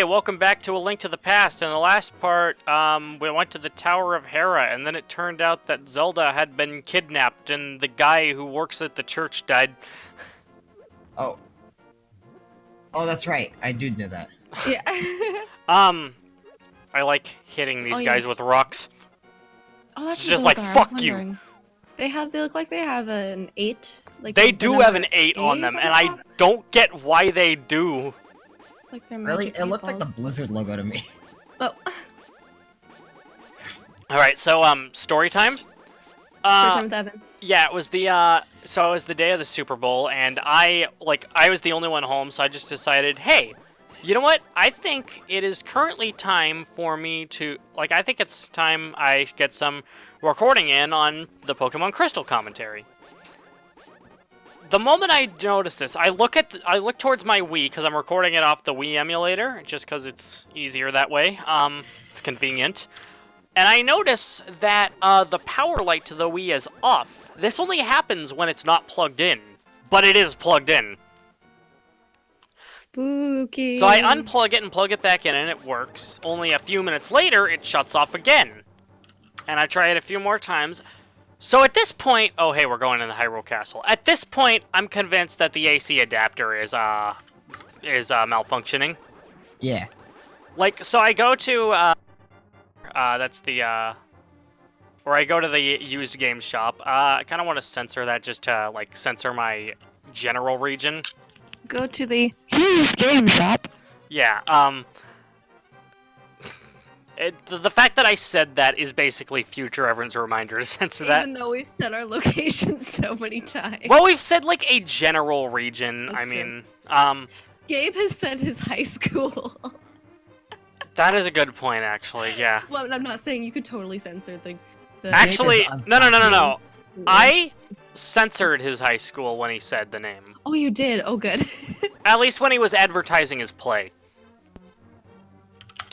Okay, welcome back to A Link to the Past. In the last part, we went to the Tower of Hera, and then it turned out that Zelda had been kidnapped, and the guy who works at the church died. Oh. Oh, that's right. I do know that. Yeah. I like hitting these Oh, guys with rocks. Oh, that's It's just what like, those are. I was fuck you. wondering. They look like they have an 8. Like They the do number have an 8 on them, and I don't get why they do. It's like they're Really? magic It looked like the meatballs. Blizzard logo to me. Oh. Alright, so, story time? Time with Evan. Yeah, it was the, so it was the day of the Super Bowl, and I was the only one home, so I just decided, hey, you know what? I think it is currently time for me to, I think it's time I get some recording in on the Pokemon Crystal commentary. The moment I noticed this, I look towards my Wii, because I'm recording it off the Wii emulator, just because it's easier that way. It's convenient. And I notice that the power light to the Wii is off. This only happens when it's not plugged in, but it is plugged in. Spooky. So I unplug it and plug it back in, and it works. Only a few minutes later, it shuts off again. And I try it a few more times. So at this point, oh hey, we're going in the Hyrule Castle. At this point, I'm convinced that the AC adapter is malfunctioning. Yeah. So I go to that's the or I go to the used game shop. I kind of want to censor that just to censor my general region. Go to the used game shop. Yeah. The fact that I said that is basically future everyone's reminder to censor that. Even though we've said our location so many times. Well, we've said a general region. That's I mean, Gabe has said his high school. that is a good point, actually. Yeah. Well, I'm not saying you could totally censor the Actually, no. Yeah. I censored his high school when he said the name. Oh, you did? Oh, good. At least when he was advertising his play.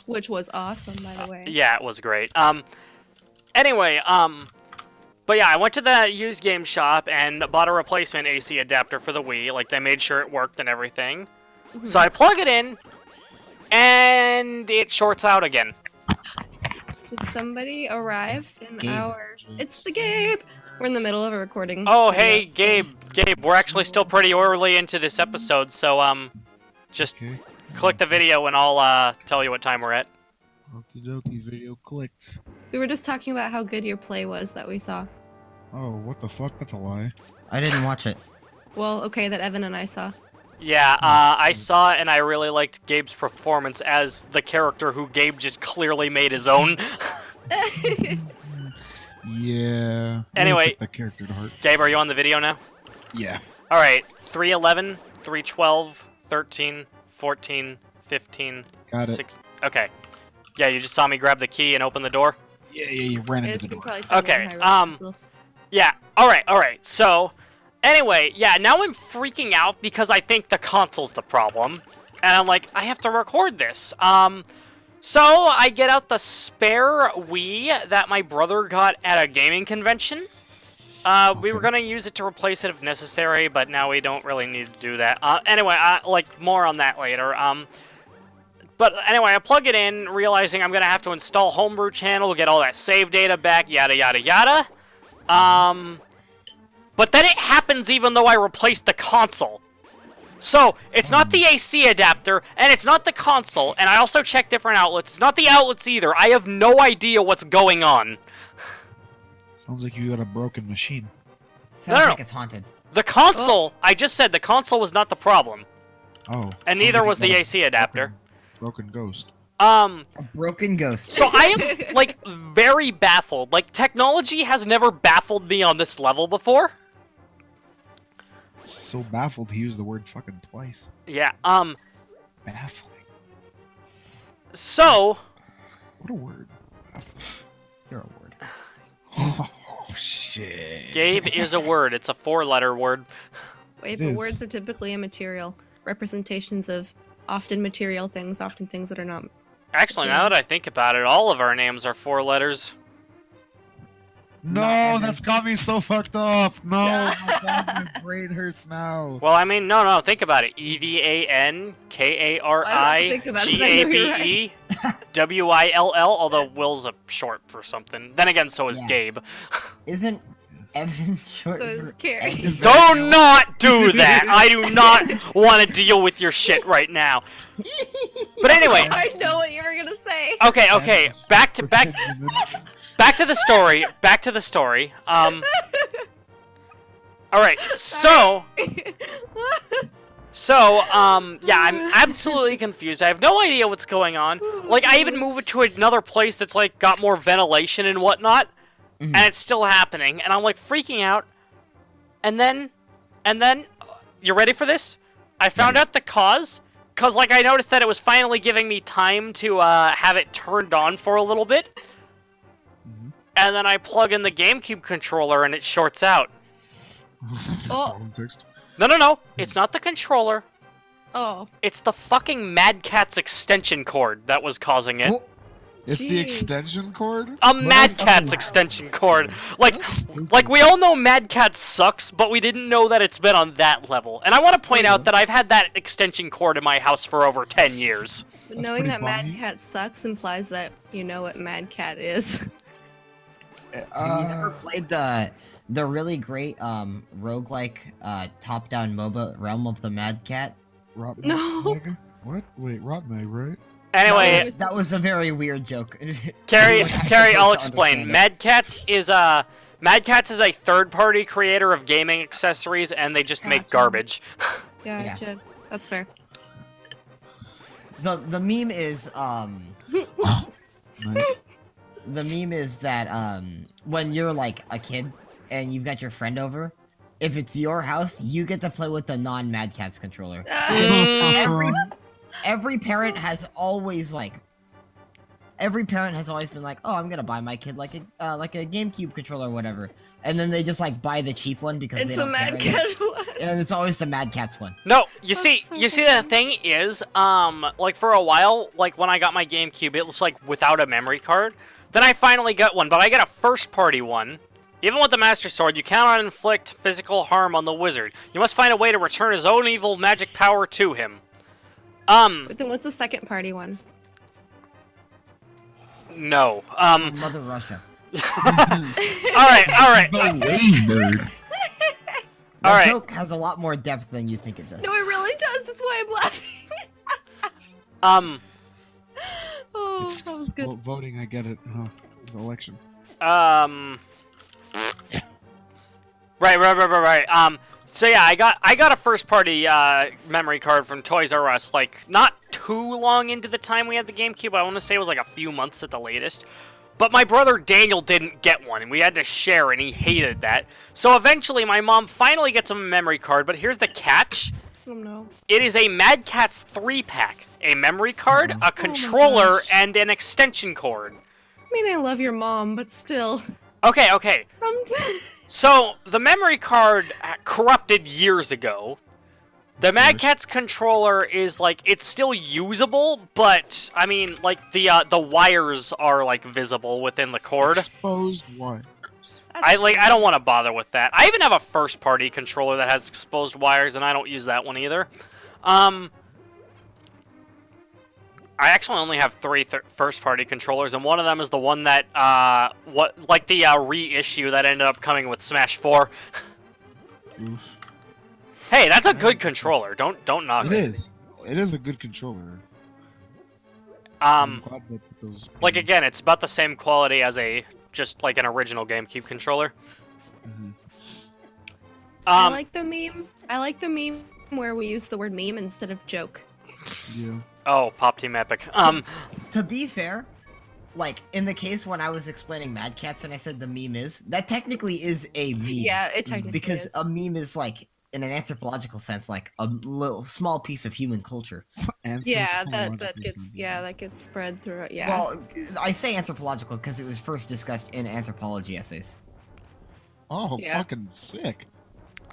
Which was awesome, by the way. Yeah, it was great. Anyway, but yeah, I went to the used game shop and bought a replacement AC adapter for the Wii. They made sure it worked and everything. Mm-hmm. So I plug it in, and it shorts out again. Did somebody arrive in Gabe. our... It's the Gabe! We're in the middle of a recording. Oh, hey, Gabe, we're actually still pretty early into this episode, so, just click the video and I'll, tell you what time we're at. Okie dokie, video clicked. We were just talking about how good your play was that we saw. Oh, what the fuck? That's a lie. I didn't watch it. Well, okay, that Evan and I saw. Yeah, I saw it and I really liked Gabe's performance as the character who Gabe just clearly made his own. Yeah. Anyway. I took that character to heart. Gabe, are you on the video now? Yeah. Alright, 311, 312, 13, 14, 15, Got it. 6... Okay. Yeah, you just saw me grab the key and open the door? Yeah, you ran into Yes, the you could door. probably tell Okay, me when I wrote it. Yeah, alright. So, anyway, yeah, now I'm freaking out because I think the console's the problem. And I'm like, I have to record this. So I get out the spare Wii that my brother got at a gaming convention. We were gonna use it to replace it if necessary, but now we don't really need to do that. Anyway, more on that later. But anyway, I plug it in, realizing I'm gonna have to install Homebrew Channel, get all that save data back, yada yada yada. But then it happens even though I replaced the console. So, it's not the AC adapter, and it's not the console, and I also checked different outlets. It's not the outlets either. I have no idea what's going on. Sounds like you got a broken machine. Sounds No. like it's haunted. The console, I just said the console was not the problem. Oh. And sounds neither like was you the got a AC adapter. Broken ghost. A broken ghost. So I am, very baffled. Technology has never baffled me on this level before. So baffled he used the word fucking twice. Yeah, Baffling. so... What a word. Baffling. You're a word. Oh, shit. Gabe is a word. It's a 4-letter word. Wait, It but is. words are typically immaterial. Representations of often material things, often things that are not. Actually, now that I think about it, all of our names are 4 letters. No, Evan. that's got me so fucked up. No, my God, my brain hurts now. Well, I mean, no, think about it. EVANKARIGABE WILL, although Will's a short for something. Then again, so is Yeah. Gabe. Isn't Evan short So is for Carrie. Evan? Do not do that! I do not want to deal with your shit right now. But anyway, I know what you were gonna say. okay, back to the story. Back to the story. All right, so yeah, I'm absolutely confused. I have no idea what's going on. Like, I even moved to another place that's like got more ventilation and whatnot, and it's still happening, and I'm like freaking out. And then, you ready for this? I found out the cause, cause like I noticed that it was finally giving me time to have it turned on for a little bit. And then I plug in the GameCube controller and it shorts out. Oh. Problem fixed. No. It's not the controller. Oh. It's the fucking Mad Catz extension cord that was causing it. Oh, It's the Jeez. extension cord? A Mad fucking- Catz extension cord. Like Stupid. we all know Mad Catz sucks, but we didn't know that it's been on that level. And I want to point out that I've had that extension cord in my house for over 10 years. But That's knowing pretty that Mad bummy. Cat sucks implies that you know what Mad Cat is. Have you never played the really great roguelike top-down MOBA Realm of the Mad Cat? Rotten No. egg? What? Wait, rotten egg, right? Anyway, that was a very weird joke. Carrie, Like, I'm Carrie, I'll supposed to explain. understand it. Mad Catz is a third-party creator of gaming accessories, and they just make Gotcha. garbage. Gotcha. That's fair. The meme is Nice. the meme is that when you're like a kid and you've got your friend over, if it's your house, you get to play with the non-Mad Catz controller. Every parent has always been like, oh, I'm gonna buy my kid like a GameCube controller or whatever, and then they just like buy the cheap one because they It's a don't Mad care. Cat one. And it's always the Mad Catz one. No, you see, That's so the thing is, like for a while, like when I got my GameCube, it was like without a memory card. Then I finally got one, but I got a first-party one. Even with the Master Sword, you cannot inflict physical harm on the wizard. You must find a way to return his own evil magic power to him. But then what's the second party one? No. Mother Russia. Alright. The wave bird. The Alright. joke has a lot more depth than you think it does. No, it really does. That's why I'm laughing. Oh, It's that was good. well, voting, I get it. Huh. Election. Right. So yeah, I got a first-party memory card from Toys R Us, like not too long into the time we had the GameCube. I want to say it was like a few months at the latest. But my brother Daniel didn't get one, and we had to share, and he hated that. So eventually, my mom finally gets him a memory card. But here's the catch: Oh no. it is a Mad Catz 3-pack, a memory card, a controller, gosh. and an extension cord. I mean, I love your mom, but still. Okay. Sometimes. So, the memory card corrupted years ago. The Mad course. Catz controller is, like, it's still usable, but, I mean, like, the wires are, like, visible within the cord. Exposed wires. I don't want to bother with that. I even have a first-party controller that has exposed wires, and I don't use that one either. I actually only have three first-party controllers, and one of them is the one that, the reissue that ended up coming with Smash 4. Oof. Hey, that's a good controller. Don't knock It it. is. It is a good controller. Um, glad that those. like again, it's about the same quality as just like an original GameCube controller. Mhm. I like the meme. I like the meme where we use the word meme instead of joke. Yeah. Oh, Pop Team Epic. To be fair, like in the case when I was explaining Mad Catz and I said the meme is, that technically is a meme. Yeah, it technically Because is. a meme is like, in an anthropological sense, like a little small piece of human culture. Yeah, that Anthropological gets sense. that gets spread through. Yeah. Well, I say anthropological because it was first discussed in anthropology essays. Oh, Yeah. fucking sick.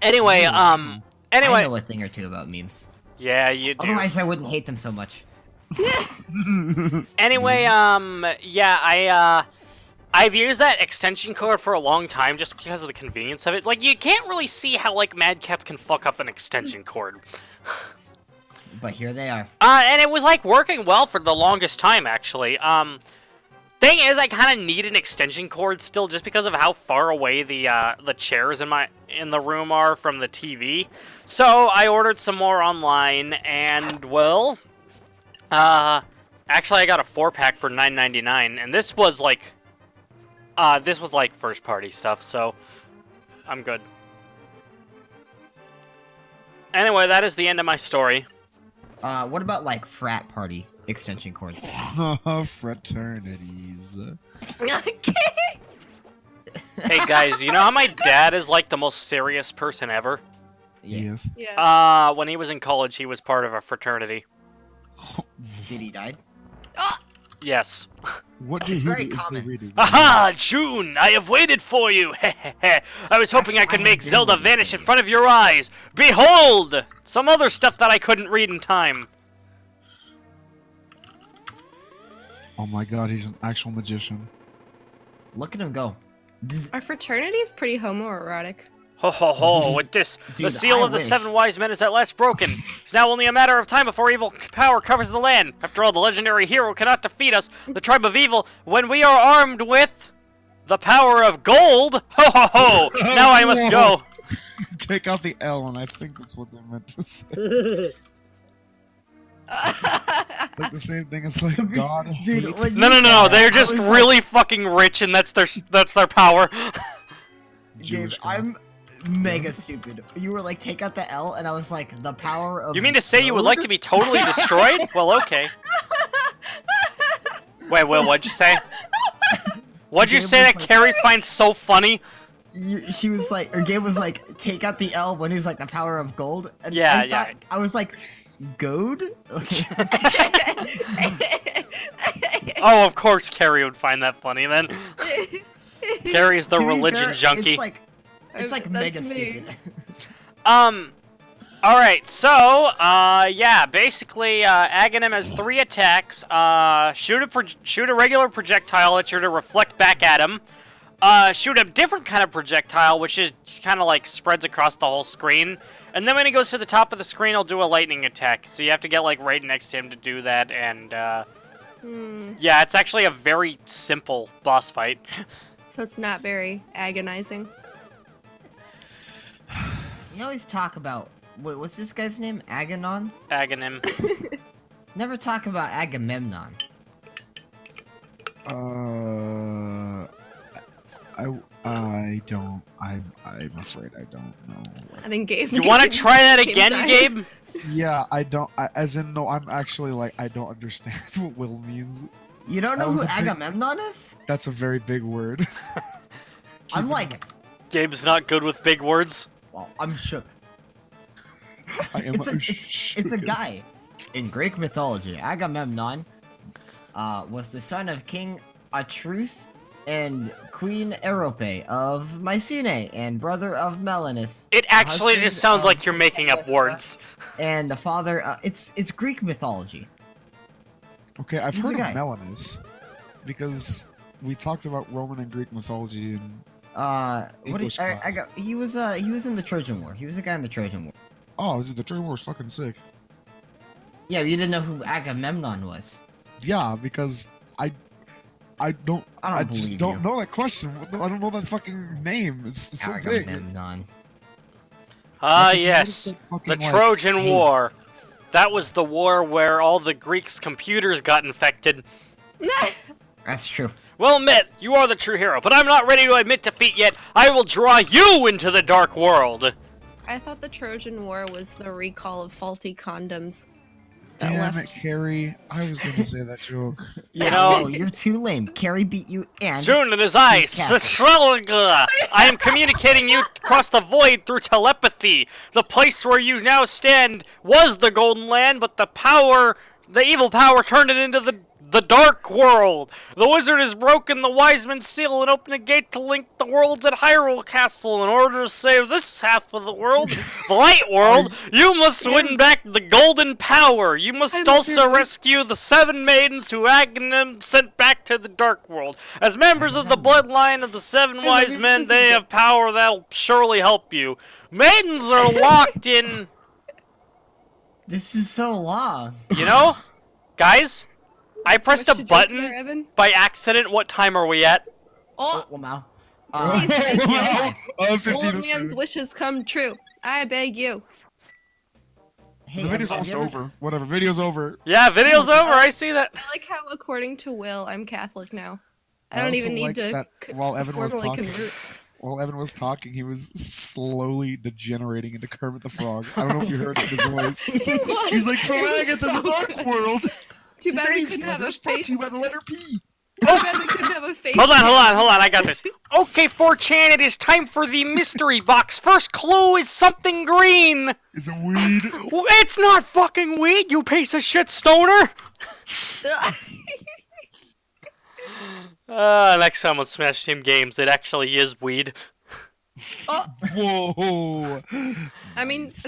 anyway, I anyway. know a thing or two about memes. Yeah, you do. Otherwise, I wouldn't hate them so much. Anyway, yeah, I've used that extension cord for a long time just because of the convenience of it. Like, you can't really see how, like, Mad Catz can fuck up an extension cord. But here they are. And it was, like, working well for the longest time, actually. Thing is, I kind of need an extension cord still just because of how far away the chairs in the room are from the TV. So, I ordered some more online, and, well... actually, I got a 4-pack for $9.99, and this was, like, first-party stuff, so I'm good. Anyway, that is the end of my story. What about, like, frat party extension cords? Fraternities. Hey, guys, you know how my dad is, like, the most serious person ever? Yes. Yeah. When he was in college, he was part of a fraternity. Did he die? Yes. What did It's he very do? common. Aha, June! I have waited for you! I was hoping I could make Zelda vanish in front of your eyes! Behold! Some other stuff that I couldn't read in time. Oh my god, he's an actual magician. Look at him go. Our fraternity is pretty homoerotic. Ho ho ho, with this, the Dude, seal I of the wish. 7 wise men is at last broken. It's now only a matter of time before evil power covers the land. After all, the legendary hero cannot defeat us, the tribe of evil, when we are armed with the power of gold. Ho ho ho! Now I must go. Take out the L, and I think that's what they meant to say. Like the same thing as like God Dude, hates. when you No, no, said no, that, they're I just was really fucking rich, and that's their power. Like, dude, Jewish I'm gods. mega stupid. You were like, take out the L, and I was like, the power of. You mean to say you would like to be totally destroyed? Well, okay. Wait, what'd you say? What'd you Gabe say was that like- Carrie finds so funny? She was like, or Gabe was like, take out the L when he was like the power of gold. And Yeah, I thought- I was like, gold? Oh, of course Carrie would find that funny then. Carrie's the To be religion fair, junkie. It's like That's mega me. stupid. Alright, so, yeah, basically, Agahnim has 3 attacks. Shoot a regular projectile that's sure to reflect back at him. Shoot a different kind of projectile, which is kind of like spreads across the whole screen. And then when he goes to the top of the screen, he'll do a lightning attack. So you have to get, like, right next to him to do that, and, yeah, it's actually a very simple boss fight. So it's not very agonizing. You always talk about, wait, what's this guy's name? Agahnim? Agahnim. Never talk about Agamemnon. I don't. I'm afraid I don't know. I think Gabe. You want to try that Gabe's again, dying. Gabe? Yeah, I don't. As in, no. I'm actually like, I don't understand what will means. You don't That know was who a big- Agamemnon is? That's a very big word. I'm like, Gabe's not good with big words. well, I'm shook. I am. It's a guy. In Greek mythology, Agamemnon was the son of King Atreus and Queen Erope of Mycenae and brother of Melanus. It actually husband just sounds of like you're making up Hesper, words. And the father, it's Greek mythology. Okay, I've He's heard a of guy. Melanus because we talked about Roman and Greek mythology and English class. He was in the Trojan War. He was a guy in the Trojan War. oh, the Trojan War is fucking sick. Yeah, but you didn't know who Agamemnon was. Yeah, because I don't. I don't just believe don't you. know that question. I don't know that fucking name. It's so big. Agamemnon. Ah, Like, if you yes. notice that The fucking, like, Trojan hey- War. That was the war where all the Greeks' computers got infected. That's true. Well, admit, you are the true hero, but I'm not ready to admit defeat yet. I will draw you into the dark world. I thought the Trojan War was the recall of faulty condoms. That Damn it, left. Carrie! I was gonna say that joke. Yeah, know- no, you're too lame. Carrie beat you and June in his eyes. Catz. I am communicating you across the void through telepathy. The place where you now stand was the Golden Land, but the evil power turned it into The Dark World! The wizard has broken the wise man's seal and opened a gate to link the worlds at Hyrule Castle. In order to save this half of the world, the Light World, you must win back the Golden Power. You must also rescue the 7 maidens who Agahnim sent back to the Dark World. As members of the bloodline of the 7 wise men, they have power that'll surely help you. Maidens are locked in... This is so long. You know? Guys? I pressed a there, button Evan. by accident. What time are we at? Oh, Well, now. please make Oh, 15 old to man's 7. wishes come true. I beg you. Hey, The video's have almost you ever- over. Whatever, video's over. Yeah, video's over. I see that. I like how, according to Will, I'm Catholic now. I I don't also even need like to that while Evan was formally talking- convert. While Evan was talking, he was slowly degenerating into Kermit the Frog. I don't know if you heard his voice. He's like, from Agatha the Dark World. Too bad we Today's couldn't have a letters brought face. to you by the letter P. Too bad we couldn't have a face. Hold on. I got this. Okay, 4chan, it is time for the mystery box. First clue is something green. It's a weed. It's not fucking weed, you piece of shit stoner. Next time on Smash Team Games, it actually is weed. Whoa. I mean, it's